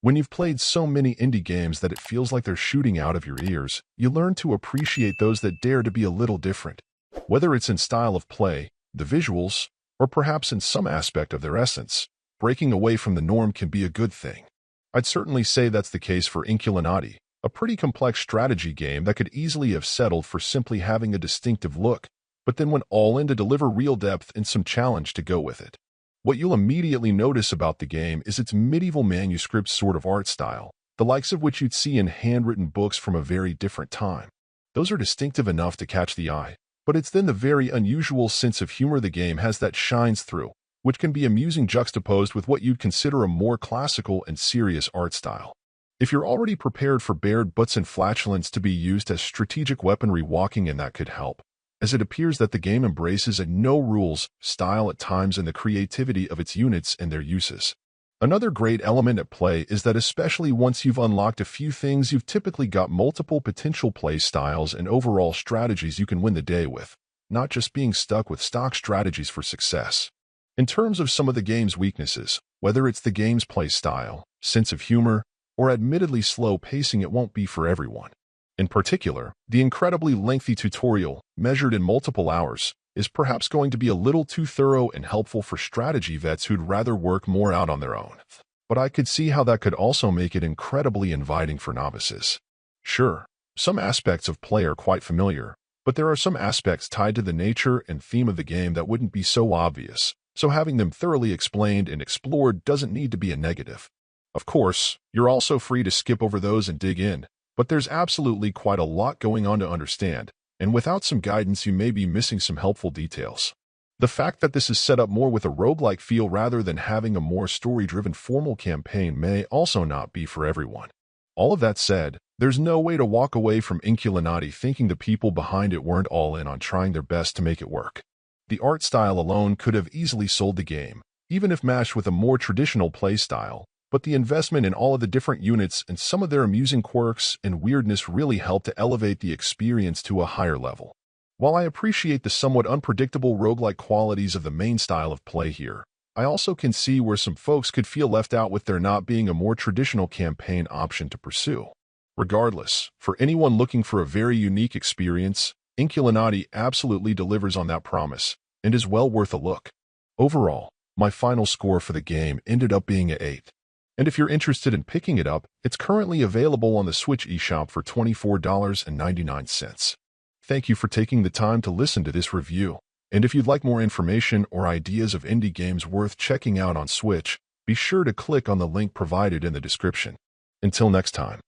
When you've played so many indie games that it feels like they're shooting out of your ears, you learn to appreciate those that dare to be a little different. Whether it's in style of play, the visuals, or perhaps in some aspect of their essence, breaking away from the norm can be a good thing. I'd certainly say that's the case for Inkulinati, a pretty complex strategy game that could easily have settled for simply having a distinctive look, but then went all in to deliver real depth and some challenge to go with it. What you'll immediately notice about the game is its medieval manuscript sort of art style, the likes of which you'd see in handwritten books from a very different time. Those are distinctive enough to catch the eye, but it's then the very unusual sense of humor the game has that shines through, which can be amusing juxtaposed with what you'd consider a more classical and serious art style. If you're already prepared for bared butts and flatulence to be used as strategic weaponry, walking in that could help, as it appears that the game embraces a no-rules style at times in the creativity of its units and their uses. Another great element at play is that especially once you've unlocked a few things, you've typically got multiple potential play styles and overall strategies you can win the day with, not just being stuck with stock strategies for success. In terms of some of the game's weaknesses, whether it's the game's play style, sense of humor, or admittedly slow pacing, it won't be for everyone. In particular, the incredibly lengthy tutorial, measured in multiple hours, is perhaps going to be a little too thorough and helpful for strategy vets who'd rather work more out on their own. But I could see how that could also make it incredibly inviting for novices. Sure, some aspects of play are quite familiar, but there are some aspects tied to the nature and theme of the game that wouldn't be so obvious, so having them thoroughly explained and explored doesn't need to be a negative. Of course, you're also free to skip over those and dig in, but there's absolutely quite a lot going on to understand, and without some guidance you may be missing some helpful details. The fact that this is set up more with a roguelike feel rather than having a more story-driven formal campaign may also not be for everyone. All of that said, there's no way to walk away from Inkulinati thinking the people behind it weren't all in on trying their best to make it work. The art style alone could have easily sold the game, even if matched with a more traditional play style, but the investment in all of the different units and some of their amusing quirks and weirdness really helped to elevate the experience to a higher level. While I appreciate the somewhat unpredictable roguelike qualities of the main style of play here, I also can see where some folks could feel left out with there not being a more traditional campaign option to pursue. Regardless, for anyone looking for a very unique experience, Inkulinati absolutely delivers on that promise and is well worth a look. Overall, my final score for the game ended up being an 8. And if you're interested in picking it up, it's currently available on the Switch eShop for $24.99. Thank you for taking the time to listen to this review. And if you'd like more information or ideas of indie games worth checking out on Switch, be sure to click on the link provided in the description. Until next time.